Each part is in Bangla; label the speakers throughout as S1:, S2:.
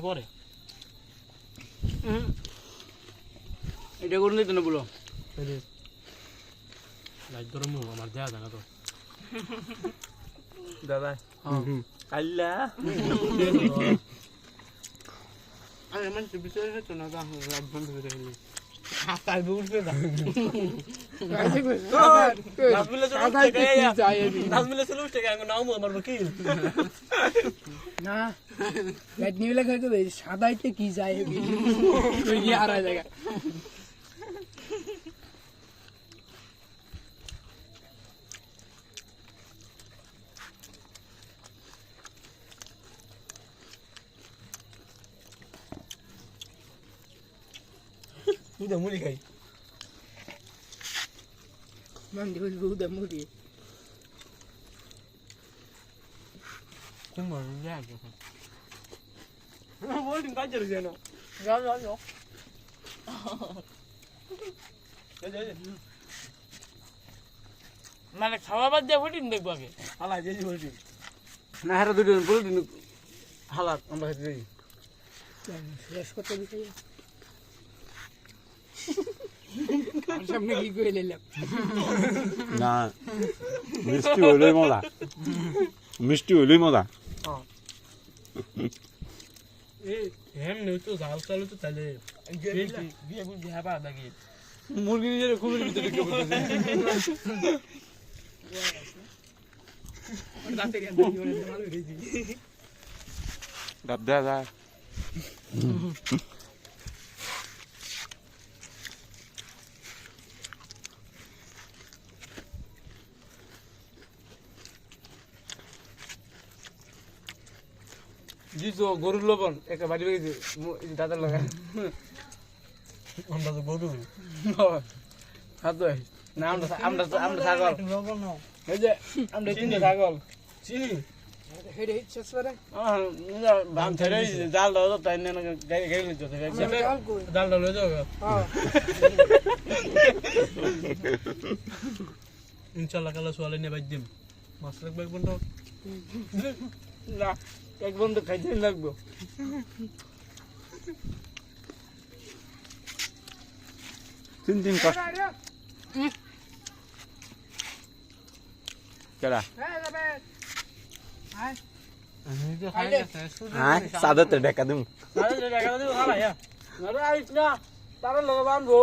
S1: পরে
S2: এটা করুন দিতে না বলো
S1: লাইট ধরে মুখ আমার দেয়া যায় না তো
S3: দাদা কাল্লা
S2: আরে মানে বিষয় হচ্ছে না রাত বন্ধ করে দিলি
S3: তাই বুঝতে দা
S1: নাজমিলে চলে উঠে গেছে নাও আমার বকিল
S4: না লাইট নিয়ে খাইতে হবে সাদাইতে কি যায় তুই কি আর জায়গা
S3: তুই তো মুড়ি খাই
S4: মান দিবস বহুত মুড়ি
S1: কোন মার দেয়া গেছে
S3: বলদিন কাজ করে যেন
S4: যাও যাও যাও
S1: মানে খাওয়া বাদ দিয়ে ফুটিন দেখবো আগে
S3: হালা যেজি বলছি
S2: না হারা দুটো বলে দিন হালাত আমরা খেতে যাই
S4: শেষ করতে বিষয় সামনে কি করে নিলাম
S5: না মিষ্টি হলেই মজা মিষ্টি হলেই মজা
S1: হেম নেই তো জাল চালু তো তাহলে বিয়ে বুঝি হ্যাঁ নাকি
S2: মুরগি নিজের খুবই ভিতরে ঢুকে পড়তেছে
S4: দাঁতে গেছে ভালো হয়েছে
S5: ডাব দেয়া যায়
S2: দিছো গরুর লবণ একটা বাড়ি বেরিয়েছে দাদার লাগা
S1: আমরা তো গরু
S2: হাত ধোয় না আমরা ছাগল
S4: লবণ নাও
S2: এই যে আমরা চিনি ছাগল
S1: চিনি
S4: হেডে শেষ করে
S2: বাম ছেড়ে জাল দাও তাই না গাড়ি গাড়ি লিখতে
S4: জল কই
S1: ডাল ডাল হয়ে যাবে
S4: হ্যাঁ
S1: ইনশাল্লাহ কালা সোয়ালে নিয়ে বাইর দিম মাছ লাগবে এক বন্ধু
S2: না এক বন্ধু খাইতে লাগবো
S5: তিন দিন কষ্ট কেডা হ্যাঁ সাদাতে ঢাকা দিম
S2: আরে আইস না তারা লোক বানবো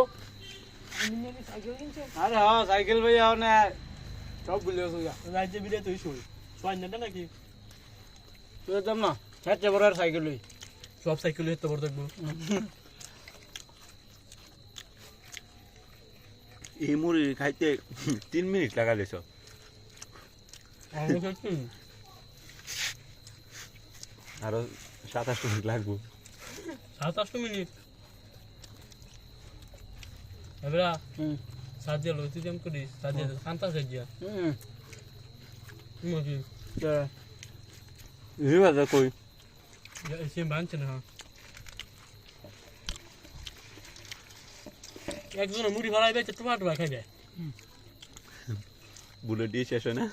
S2: আরে হ্যাঁ সাইকেল ভাই না সব ভুলে গেছো
S1: রাজ্যে বিলে তুই শুই সোয়াই না নাকি
S2: তুই যাম না ছাড়ছে বড় আর সাইকেল লই
S1: সব সাইকেল হেতে বড় দেখবো
S5: এই মুড়ি খাইতে 3 মিনিট লাগালেছ আরো 27 মিনিট লাগবো
S1: 7-8 মিনিট এবরা সাজিয়া লইতে যেম করি সাজিয়া কান্তা সাজিয়া কি
S5: এই বাজা কই
S1: এসে বানছে না একজন মুড়ি ভাড়াই বেচে টমাটো খাইবে
S5: বুলেট দিয়ে শেষ হয় না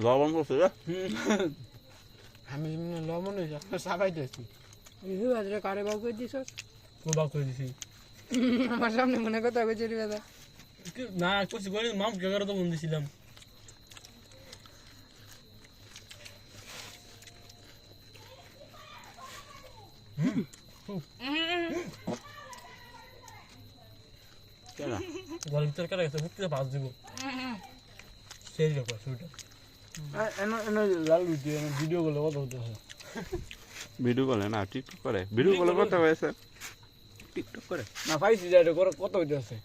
S5: লবণ করছে রে
S2: আমি লবণ হয়েছে সাবাই দিয়েছি
S4: এই বাজরে কারে বাউ করে দিছস
S1: কোবা করে দিছি
S4: আমার সামনে মনে কথা কইছিস রে দাদা
S1: না কিছু করে মাম জায়গাটা তো বন্ধ ছিলাম
S5: কেডা
S1: গরম ভিতর কাটা গেছে হুটতে পাঁচ দিব সেই ব্যাপার সেটা
S2: লাল ভিডিও গুলো কত হতে
S5: ভিডিও কলে না টিকটক করে ভিডিও কলে কথা হয়েছে টিকটক করে
S2: না পাইছি যাই কত হইতে আছে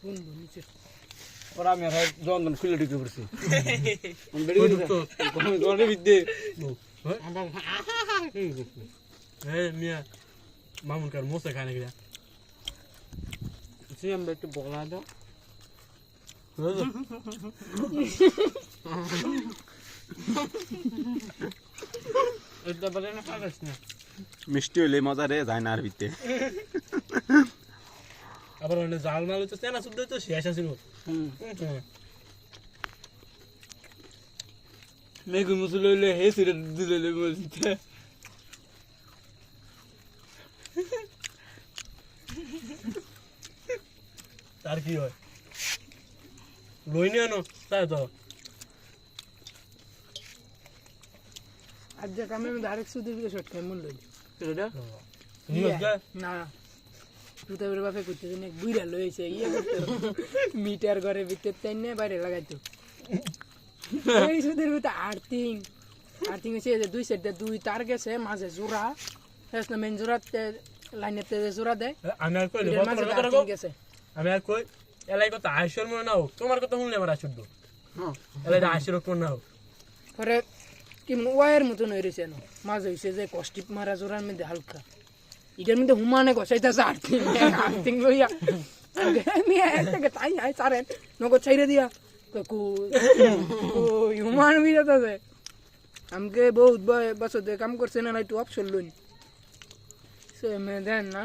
S4: কোন নিচে
S2: ওরা আমি আর জন্দন খুলে ঢুকে পড়ছি ঘরের ভিতরে
S1: মিয়া মামুন কার মোসে খায় নাকি
S2: আমরা একটু বলা দাও এটা বলে না খাস না
S5: মিষ্টি হইলে মজা রে যায় না আর ভিতরে
S1: আবার মানে জাল মাল হচ্ছে চেনা শুদ্ধ তো শেষ আছিল
S3: মেঘু মুসুল হইলে হে সিরে দিলে বলতে
S1: তার কি হয় লই নিয়ে আনো তাই তো
S4: আর যে কামে আমি ডাইরেক্ট সুদের দিকে শর্ট খাই মূল্য
S3: এটা
S4: না তুই তো বাপে করতে জানি বুইরা লইছে ইয়ে করতে মিটার ঘরে ভিতর তাই না বাইরে লাগাইতো এই সুদের ভিতরে আর্থিং হচ্ছে যে দুই সাইডে দুই তার গেছে মাঝে জোড়া শেষ না মেন জোড়াতে লাইনেতে জোড়া দেয়
S1: আমি আর কই
S4: এটার মাঝে আর্থিং গেছে
S1: আমি আর কই এলাই কথা আইসর মনে নাও তোমার কথা শুনলে আমার আসুদ্দ এলাই আইসর কোন নাও
S4: পরে কেমন ওয়ার মতন হয়ে রয়েছে না মাঝে হয়েছে যে কষ্টিপ মারা জোড়ার মধ্যে হালকা এটার মধ্যে হুমানে গসাইতেছে আর্থিং লইয়া আমি একটা তাই আই সারেন নগদ ছাইরে দিয়া হুমান বিরাতে আমাকে বহুত বছর ধরে কাম করছে না একটু অপশন লইন সে মেয়ে দেন না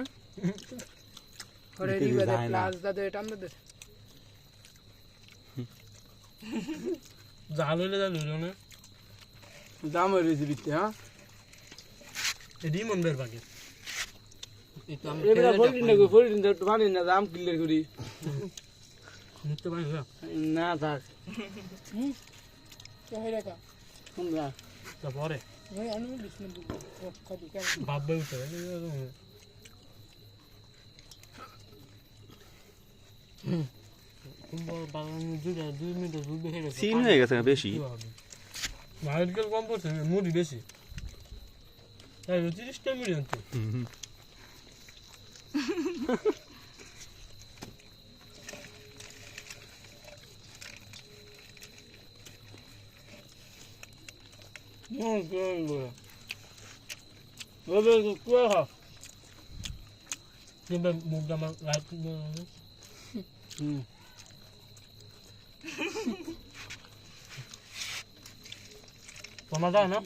S4: পরে রিবে দে প্লাস দাদা এটা আমরা দে
S1: জাল হইলে জাল হইল না
S3: দাম হয়েছে বিতে হ্যাঁ
S1: এডি মন বের বাকি
S3: এবারে ফোল্ডিং না একটু বানি না দাম ক্লিয়ার করি
S1: নিতে পারি
S3: না থাক
S4: রেখা
S3: তোমরা
S1: তারপরে
S4: ভাই আমি বিষ্ণু খাদি কেন
S1: ভাববে উঠে
S5: সিন হয়ে গেছে না বেশি
S1: নারকেল কম পড়ছে মুড়ি বেশি তাই 30টা মুড়ি আনতে কিন্তু মুখটা আমার লাইট তোমার দাও না